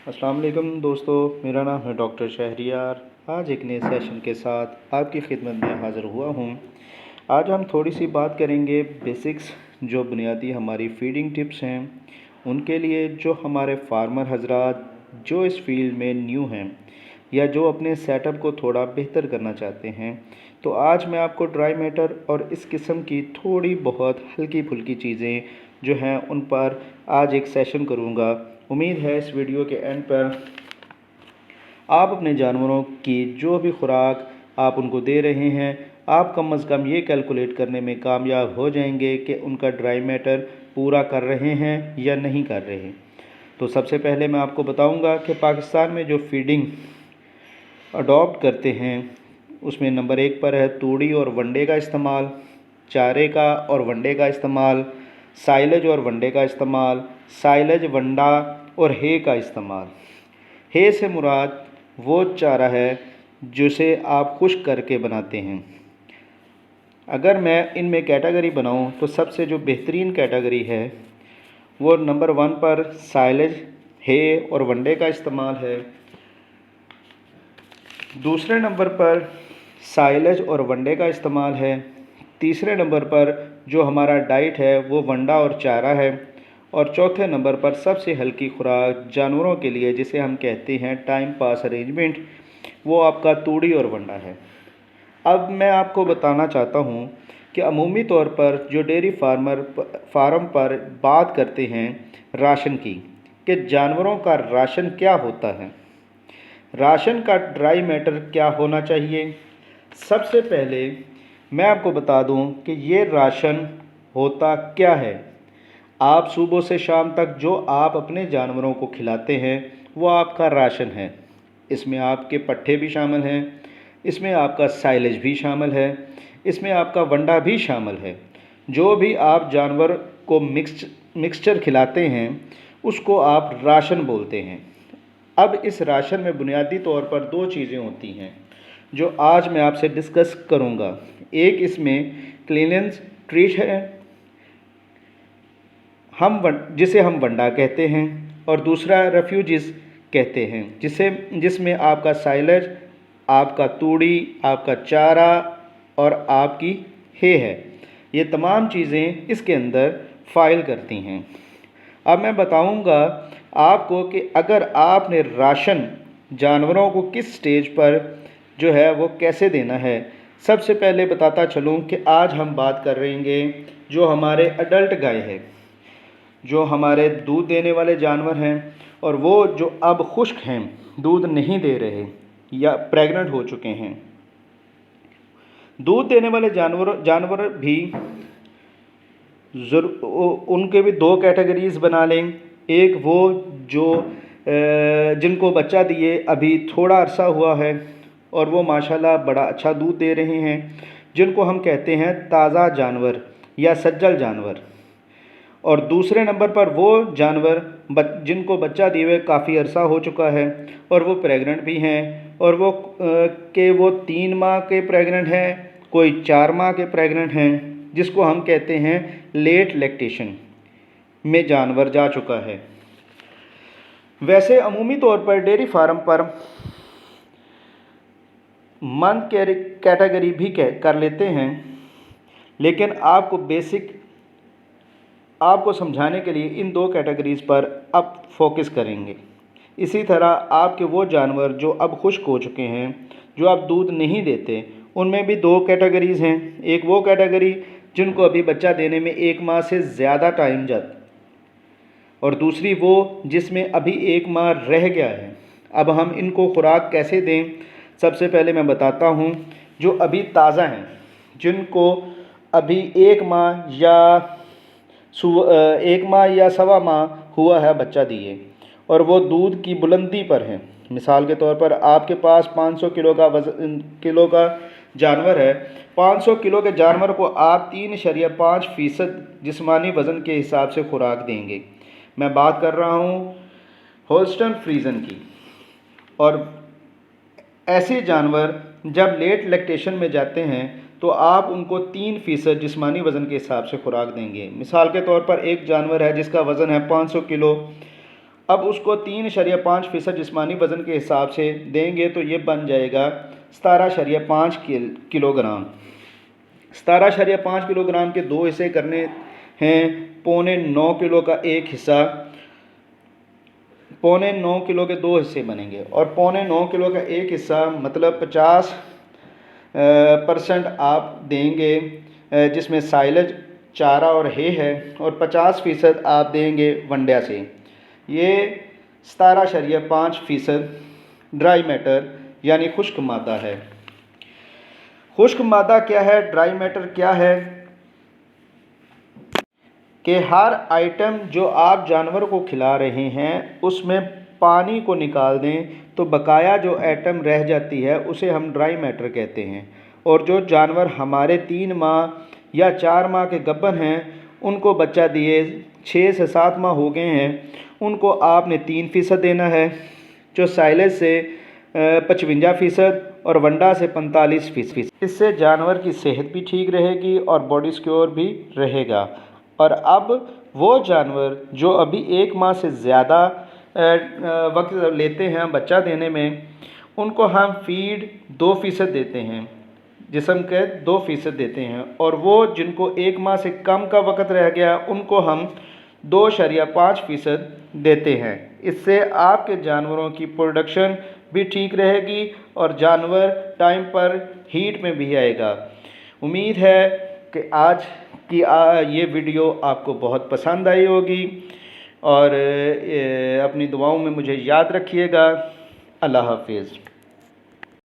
अस्सलाम वालेकुम दोस्तों, मेरा नाम है डॉक्टर शहरियार। आज एक नए सेशन के साथ आपकी खिदमत में हाज़िर हुआ हूँ। आज हम थोड़ी सी बात करेंगे बेसिक्स, जो बुनियादी हमारी फीडिंग टिप्स हैं उनके लिए, जो हमारे फार्मर हजरात जो इस फील्ड में न्यू हैं या जो अपने सेटअप को थोड़ा बेहतर करना चाहते हैं। तो आज मैं आपको ड्राई मैटर और इस किस्म की थोड़ी बहुत हल्की फुल्की चीज़ें जो हैं उन पर आज एक सेशन करूँगा। उम्मीद है इस वीडियो के एंड पर आप अपने जानवरों की जो भी खुराक आप उनको दे रहे हैं, आप कम अज़ कम ये कैलकुलेट करने में कामयाब हो जाएंगे कि उनका ड्राई मैटर पूरा कर रहे हैं या नहीं कर रहे। तो सबसे पहले मैं आपको बताऊंगा कि पाकिस्तान में जो फीडिंग अडॉप्ट करते हैं उसमें नंबर 1 पर है तूड़ी और वंडे का इस्तेमाल, चारे का और वंडे का इस्तेमाल, साइलेज और वंडे का इस्तेमाल, साइलेज, वंडा और हे का इस्तेमाल। हे से मुराद वो चारा है जिसे आप खुश्क करके बनाते हैं। अगर मैं इनमें कैटेगरी बनाऊं तो सबसे जो बेहतरीन कैटेगरी है वो नंबर 1 पर साइलेज, हे और वंडे का इस्तेमाल है। दूसरे नंबर पर साइलेज और वंडे का इस्तेमाल है। तीसरे नंबर पर जो हमारा डाइट है वो वंडा और चारा है। और चौथे नंबर पर सबसे हल्की खुराक जानवरों के लिए जिसे हम कहते हैं टाइम पास अरेंजमेंट, वो आपका तूड़ी और वंडा है। अब मैं आपको बताना चाहता हूँ कि अमूमी तौर पर जो डेयरी फार्म पर बात करते हैं राशन की, कि जानवरों का राशन क्या होता है, राशन का ड्राई मैटर क्या होना चाहिए। सबसे पहले मैं आपको बता दूं कि ये राशन होता क्या है। आप सुबह से शाम तक जो आप अपने जानवरों को खिलाते हैं वो आपका राशन है। इसमें आपके पट्ठे भी शामिल हैं, इसमें आपका साइलेज भी शामिल है, इसमें आपका वंडा भी शामिल है। जो भी आप जानवर को मिक्सचर खिलाते हैं उसको आप राशन बोलते हैं। अब इस राशन में बुनियादी तौर पर दो चीज़ें होती हैं जो आज मैं आपसे डिस्कस करूंगा। एक इसमें क्लीनेंस ट्रीट है, जिसे हम वंडा कहते हैं, और दूसरा रेफ्यूजिस कहते हैं जिसमें आपका साइलेज, आपका तूड़ी, आपका चारा और आपकी हे है। ये तमाम चीज़ें इसके अंदर फाइल करती हैं। अब मैं बताऊंगा आपको कि अगर आपने राशन जानवरों को किस स्टेज पर जो है वो कैसे देना है। सबसे पहले बताता चलूं कि आज हम बात कर रहेंगे जो हमारे अडल्ट गाय है, जो हमारे दूध देने वाले जानवर हैं और वो जो अब खुश्क हैं, दूध नहीं दे रहे या प्रेग्नेंट हो चुके हैं। दूध देने वाले जानवर भी उनके भी दो कैटेगरीज बना लें। एक वो जो जिनको बच्चा दिए अभी थोड़ा अरसा हुआ है और वो माशाल्लाह बड़ा अच्छा दूध दे रहे हैं, जिनको हम कहते हैं ताज़ा जानवर या सज्जल जानवर। और दूसरे नंबर पर वो जानवर जिनको बच्चा दिए हुए काफ़ी अरसा हो चुका है और वो प्रेग्नेंट भी हैं, और वो 3 माह के प्रेग्नेंट हैं, कोई 4 माह के प्रेग्नेंट हैं, जिसको हम कहते हैं लेट लैक्टेशन में जानवर जा चुका है। वैसे अमूमी तौर पर डेयरी फार्म पर मंथ कैटेगरी भी कर लेते हैं, लेकिन आपको समझाने के लिए इन दो कैटेगरीज़ पर अब फोकस करेंगे। इसी तरह आपके वो जानवर जो अब खुश्क हो चुके हैं, जो अब दूध नहीं देते, उनमें भी दो कैटेगरीज़ हैं। एक वो कैटेगरी जिनको अभी बच्चा देने में 1 माह से ज़्यादा टाइम जाता, और दूसरी वो जिसमें अभी 1 माह रह गया है। अब हम इनको खुराक कैसे दें, सबसे पहले मैं बताता हूँ। जो अभी ताज़ा हैं, जिनको अभी 1 माह या 1 माह या सवा माह हुआ है बच्चा दिए और वो दूध की बुलंदी पर हैं, मिसाल के तौर पर आपके पास 500 किलो का जानवर है। 500 किलो के जानवर को आप 3.5% जिस्मानी वज़न के हिसाब से खुराक देंगे। मैं बात कर रहा हूँ होल्स्टन फ्रीजन की। और ऐसे जानवर जब लेट लैक्टेशन में जाते हैं तो आप उनको 3% जिस्मानी वज़न के हिसाब से खुराक देंगे। मिसाल के तौर पर एक जानवर है जिसका वज़न है 500 किलो। अब उसको 3.5% जिस्मानी वज़न के हिसाब से देंगे तो ये बन जाएगा 17.5 किलोग्राम। 17.5 किलोग्राम के 2 हिस्से करने हैं। 9.25 किलो का एक हिस्सा, 9.25 किलो के 2 हिस्से बनेंगे और 9.25 किलो का एक हिस्सा मतलब 50% आप देंगे जिसमें साइलेज, चारा और हे है, और 50% आप देंगे वंड्या से। ये 17.5% ड्राई मैटर यानी खुश्क मादा है। खुश्क मादा क्या है, ड्राई मैटर क्या है कि हर आइटम जो आप जानवर को खिला रहे हैं उसमें पानी को निकाल दें तो बकाया जो आइटम रह जाती है उसे हम ड्राई मैटर कहते हैं। और जो जानवर हमारे 3 माह या 4 माह के गब्बन हैं उनको बच्चा दिए 6 से 7 माह हो गए हैं, उनको आपने 3% देना है, जो साइलेज से 55% और वंडा से 45%। इससे जानवर की सेहत भी ठीक रहेगी और बॉडी सिक्योर भी रहेगा। और अब वो जानवर जो अभी 1 माह से ज़्यादा वक्त लेते हैं बच्चा देने में, उनको हम फीड 2% देते हैं, जिस्म के 2% देते हैं। और वो जिनको 1 माह से कम का वक्त रह गया उनको हम 2.5% देते हैं। इससे आपके जानवरों की प्रोडक्शन भी ठीक रहेगी और जानवर टाइम पर हीट में भी आएगा। उम्मीद है कि आज की ये वीडियो आपको बहुत पसंद आई होगी और अपनी दुआओं में मुझे याद रखिएगा। अल्लाह हाफिज़।